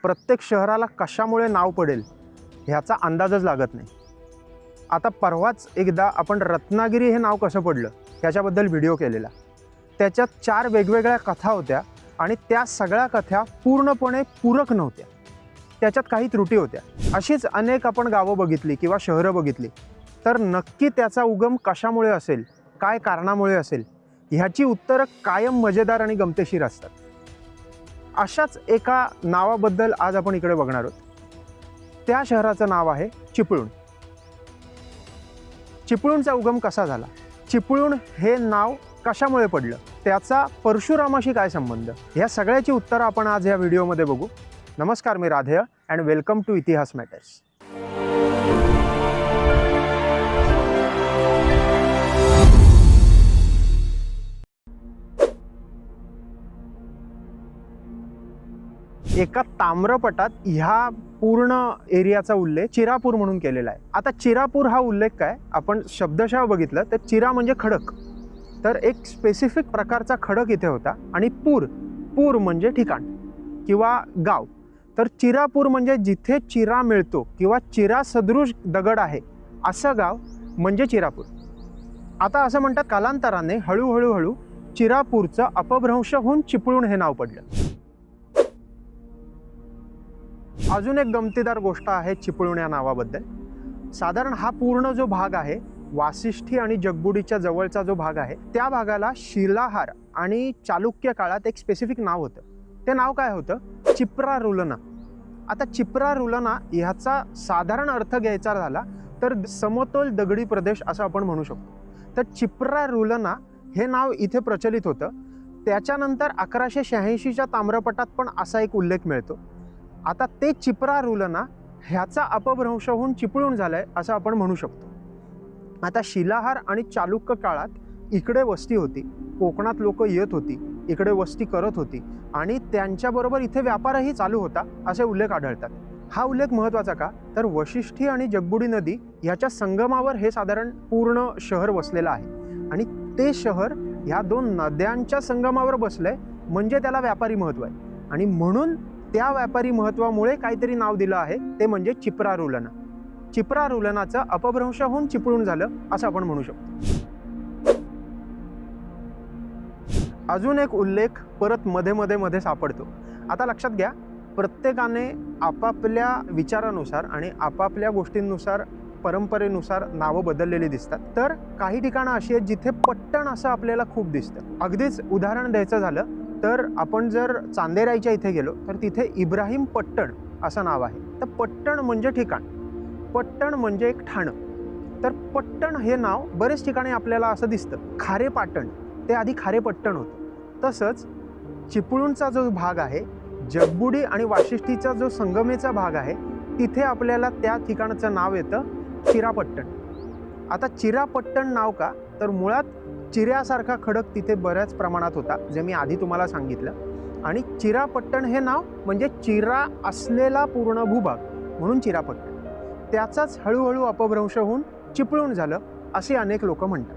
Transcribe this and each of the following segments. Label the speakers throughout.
Speaker 1: प्रत्येक शहराला कशामुळे नाव पडेल ह्याचा अंदाजच लागत नाही। आता परवाच एकदा आपण रत्नागिरी हे नाव कसं पडलं त्याच्याबद्दल व्हिडिओ केलेला। त्याच्यात 4 वेगवेगळ्या कथा होत्या आणि त्या सगळ्या कथा पूर्णपणे पूरक नव्हत्या, त्याच्यात काही त्रुटी होत्या। अशीच अनेक आपण गावं बघितली किंवा शहरं बघितली, तर नक्की त्याचा उगम कशामुळे असेल, काय कारणामुळे असेल, ह्याची उत्तरं कायम मजेदार आणि गमतीशीर असतात। अशाच एका नावाबद्दल आज आपण इकडे बघणार आहोत। त्या शहराचं नाव आहे चिपळूण। चिपळूणचा उगम कसा झाला, चिपळूण हे नाव कशामुळे पडलं, त्याचा परशुरामाशी काय संबंध, ह्या सगळ्याची उत्तरं आपण आज या व्हिडिओमध्ये बघू। नमस्कार, मी राधेय अँड वेलकम टू इतिहास मॅटर्स। एका ताम्रपटात ह्या पूर्ण एरियाचा उल्लेख चिरापूर म्हणून केलेला आहे। आता चिरापूर हा उल्लेख काय, आपण शब्दशः बघितलं तर चिरा म्हणजे खडक, तर एक स्पेसिफिक प्रकारचा खडक इथे होता। आणि पूर म्हणजे ठिकाण किंवा गाव, तर चिरापूर म्हणजे जिथे चिरा मिळतो किंवा चिरा सदृश दगड आहे असं गाव म्हणजे चिरापूर। आता असं म्हणतात कालांतराने हळूहळू चिरापूरचं अपभ्रंश होऊन चिपळूण हे नाव पडलं। अजून एक गमतीदार गोष्ट आहे चिपळूण या नावाबद्दल। साधारण हा पूर्ण जो भाग आहे, वासिष्ठी आणि जगबुडीच्या जवळचा जो भाग आहे, त्या भागाला शिलाहार आणि चालुक्य काळात एक स्पेसिफिक नाव होतं। ते नाव काय होतं, चिप्रारुलना। आता चिप्रारुलना ह्याचा साधारण अर्थ घ्यायचा झाला तर समतोल दगडी प्रदेश असं आपण म्हणू शकतो। तर चिप्रारुलना हे नाव इथे प्रचलित होतं। त्याच्यानंतर 1186च्या ताम्रपटात पण असा एक उल्लेख मिळतो। आता ते चिप्रारुलना ह्याचा अपभ्रंश होऊन चिपळूण झालंय असं आपण म्हणू शकतो। आता शिलाहार आणि चालुक्य काळात इकडे वस्ती होती, कोकणात लोक येत होती, इकडे वस्ती करत होती आणि त्यांच्याबरोबर इथे व्यापारही चालू होता असे उल्लेख आढळतात। हा उल्लेख महत्त्वाचा का, तर वशिष्ठी आणि जगबुडी नदी ह्याच्या संगमावर हे साधारण पूर्ण शहर वसलेलं आहे आणि ते शहर ह्या 2 नद्यांच्या संगमावर बसलंय म्हणजे त्याला व्यापारी महत्त्व आहे आणि म्हणून त्या व्यापारी महत्त्वामुळे काहीतरी नाव दिलं आहे, ते म्हणजे चिप्रारुलना। चिप्रारुलनाचं अपभ्रंश होऊन चिपळूण झालं असं आपण म्हणू शकतो। अजून एक उल्लेख परत मध्ये सापडतो। आता लक्षात घ्या, प्रत्येकाने आपापल्या विचारानुसार आणि आपापल्या गोष्टींनुसार, परंपरेनुसार नावं बदललेली दिसतात। तर काही ठिकाणं अशी आहेत जिथे पट्टण असं आपल्याला खूप दिसतं। अगदीच उदाहरण द्यायचं झालं तर आपण जर चांदेराईच्या इथे गेलो तर तिथे इब्राहिम पट्टण असं नाव आहे। तर पट्टण म्हणजे ठिकाण, पट्टण म्हणजे एक ठाणं। तर पट्टण हे नाव बरेच ठिकाणी आपल्याला असं दिसतं। खारेपाटण ते आधी खारेपट्टण होतं। तसंच चिपळूणचा जो भाग आहे, जगबुडी आणि वाशिष्ठीचा जो संगमेचा भाग आहे, तिथे आपल्याला त्या ठिकाणाचं नाव येतं चिरापट्टण। आता चिरापट्टण नाव का, तर मुळात चिऱ्यासारखा खडक तिथे बऱ्याच प्रमाणात होता, जे मी आधी तुम्हाला सांगितलं। आणि चिरापट्टण हे नाव म्हणजे चिरा असलेला पूर्ण भूभाग म्हणून चिरापट्टण, त्याचाच हळूहळू अपभ्रंश होऊन चिपळूण झालं असे अनेक लोक म्हणतात।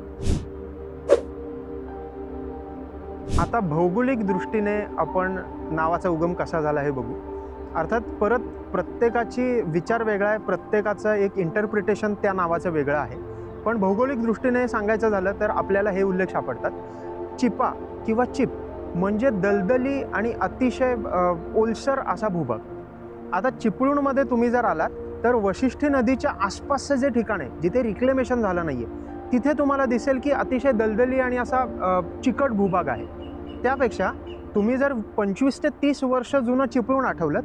Speaker 1: आता भौगोलिक दृष्टीने आपण नावाचा उगम कसा झाला हे बघू। अर्थात परत प्रत्येकाची विचार वेगळा आहे, प्रत्येकाचं एक इंटरप्रिटेशन त्या नावाचं वेगळं आहे। पण भौगोलिक दृष्टीने सांगायचं झालं तर आपल्याला हे उल्लेख सापडतात। चिपा किंवा चिप म्हणजे दलदली आणि अतिशय ओलसर असा भूभाग। आता चिपळूणमध्ये तुम्ही जर आलात तर वशिष्ठी नदीच्या आसपासचं जे ठिकाण आहे, जिथे रिक्लेमेशन झालं नाहीये, तिथे तुम्हाला दिसेल की अतिशय दलदली आणि असा चिकट भूभाग आहे। त्यापेक्षा तुम्ही जर 25 ते 30 वर्ष जुनं चिपळूण आठवलं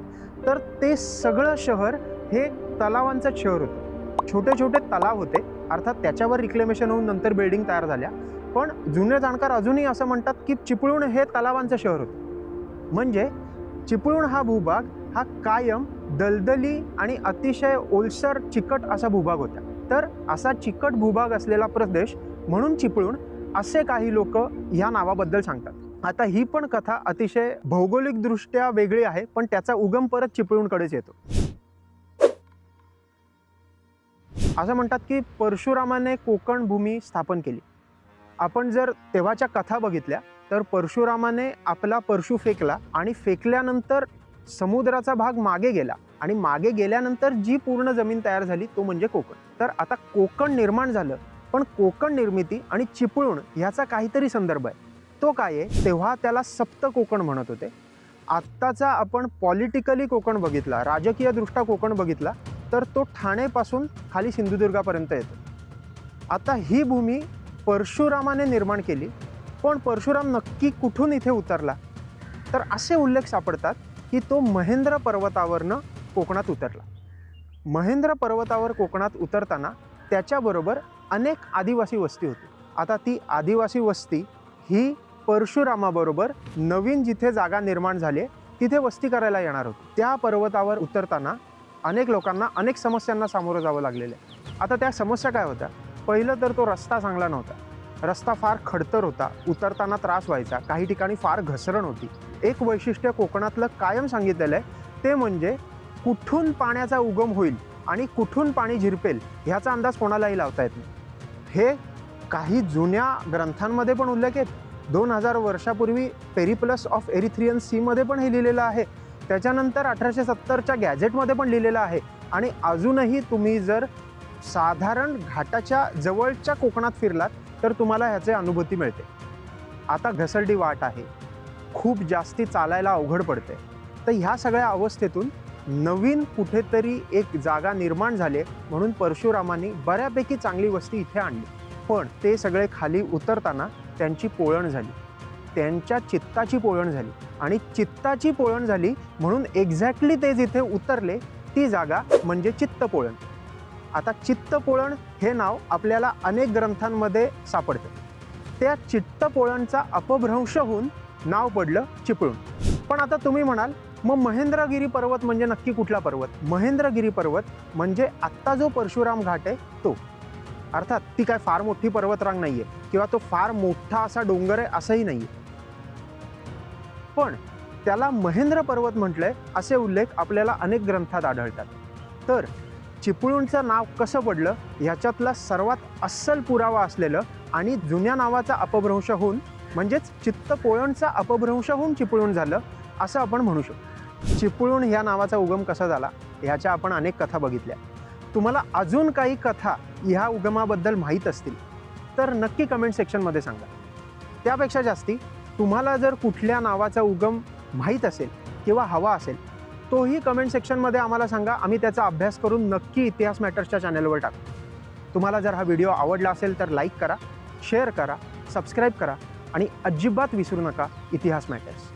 Speaker 1: तर ते सगळं शहर हे तलावांचं शहर होतं। छोटे छोटे तलाव होते, अर्थात त्याच्यावर रिक्लेमेशन होऊन नंतर बिल्डिंग तयार झाल्या, पण जुने जाणकार अजूनही असं म्हणतात की चिपळूण हे तलावांचं शहर होतं। म्हणजे चिपळूण हा भूभाग हा कायम दलदली आणि अतिशय ओलसर चिकट असा भूभाग होता। तर असा चिकट भूभाग असलेला प्रदेश म्हणून चिपळूण असे काही लोक ह्या नावाबद्दल सांगतात। आता ही पण कथा अतिशय भौगोलिक दृष्ट्या वेगळी आहे, पण त्याचा उगम परत चिपळूणकडेच येतो। असं म्हणतात की परशुरामाने कोकण भूमी स्थापन केली। आपण जर तेव्हाच्या कथा बघितल्या तर परशुरामाने आपला परशु फेकला आणि फेकल्यानंतर समुद्राचा भाग मागे गेला आणि मागे गेल्यानंतर जी पूर्ण जमीन तयार झाली तो म्हणजे कोकण. तर आता कोकण निर्माण झालं, पण कोकण निर्मिती आणि चिपळूण ह्याचा काहीतरी संदर्भ आहे. तो काय आहे? तेव्हा त्याला सप्त कोकण म्हणत होते. आत्ताचा आपण पॉलिटिकली कोकण बघितला, राजकीयदृष्ट्या कोकण बघितला, तर तो ठाणेपासून खाली सिंधुदुर्गापर्यंत येतो. आता ही भूमी परशुरामाने निर्माण केली, पण परशुराम नक्की कुठून इथे उतरला? तर असे उल्लेख सापडतात की तो महेंद्र पर्वतावरनं कोकणात उतरला. महेंद्र पर्वतावर कोकणात उतरताना त्याच्याबरोबर अनेक आदिवासी वस्ती होती. आता ती आदिवासी वस्ती ही परशुरामाबरोबर नवीन जिथे जागा निर्माण झाली तिथे वस्ती करायला येणार होती. त्या पर्वतावर उतरताना अनेक लोकांना अनेक समस्यांना सामोरं जावं लागलेलं आहे. आता त्या समस्या काय होत्या? पहिलं तर तो रस्ता चांगला नव्हता. रस्ता फार खडतर होता, उतरताना त्रास व्हायचा, काही ठिकाणी फार घसरण होती. एक वैशिष्ट्य कोकणातलं कायम सांगितलेलं आहे ते म्हणजे कुठून पाण्याचा उगम होईल आणि कुठून पाणी झिरपेल ह्याचा अंदाज कोणालाही लावता येत नाही. हे काही जुन्या ग्रंथांमध्ये पण उल्लेख आहेत. 2000 वर्षापूर्वी पेरिप्लस ऑफ एरिथ्रियन सीमध्ये पण हे लिहिलेलं आहे. त्याच्यानंतर 1870च्या गॅझेटमध्ये पण लिहिलेलं आहे. आणि अजूनही तुम्ही जर साधारण घाटाच्या जवळच्या कोकणात फिरलात तर तुम्हाला ह्याची अनुभूती मिळते. आता घसरडी वाट आहे, खूप जास्ती चालायला अवघड पडते. तर ह्या सगळ्या अवस्थेतून नवीन कुठेतरी एक जागा निर्माण झाली म्हणून परशुरामांनी बऱ्यापैकी चांगली वस्ती इथे आणली. पण ते सगळे खाली उतरताना त्यांची पोळण झाली, त्यांच्या चित्ताची पोळण झाली. आणि चित्ताची पोळण झाली म्हणून एक्झॅक्टली ते जिथे उतरले ती जागा म्हणजे चित्तपोळण. आता चित्तपोळण हे नाव आपल्याला अनेक ग्रंथांमध्ये सापडतं. त्या चित्तपोळणचा अपभ्रंश होऊन नाव पडलं चिपळूण. पण आता तुम्ही म्हणाल मग महेंद्रगिरी पर्वत म्हणजे नक्की कुठला पर्वत? महेंद्रगिरी पर्वत म्हणजे आत्ता जो परशुराम घाट आहे तो. अर्थात ती काय फार मोठी पर्वतरांग नाही आहे किंवा तो फार मोठा असा डोंगर आहे असंही नाही आहे. पण त्याला महेंद्र पर्वत म्हटलंय असे उल्लेख आपल्याला अनेक ग्रंथात आढळतात. तर चिपळूणचं नाव कसं पडलं ह्याच्यातला सर्वात अस्सल पुरावा असलेलं आणि जुन्या नावाचा अपभ्रंश होऊन म्हणजेच चित्तपोळणचा अपभ्रंश होऊन चिपळूण झालं असं आपण म्हणू शकतो. चिपळूण ह्या नावाचा उगम कसा झाला ह्याच्या आपण अनेक कथा बघितल्या. तुम्हाला अजून काही कथा ह्या उगमाबद्दल माहीत असतील तर नक्की कमेंट सेक्शनमध्ये सांगा. त्यापेक्षा जास्ती तुम्हाला जर कुठल्या नावाचा उगम माहीत असेल किंवा हवा असेल तोही कमेंट सेक्शनमध्ये आम्हाला सांगा. आम्ही त्याचा अभ्यास करून नक्की इतिहास मॅटर्सच्या चॅनलवर टाकू. तुम्हाला जर हा व्हिडिओ आवडला असेल तर लाईक करा, शेअर करा, सबस्क्राईब करा आणि अजिबात विसरू नका इतिहास मॅटर्स.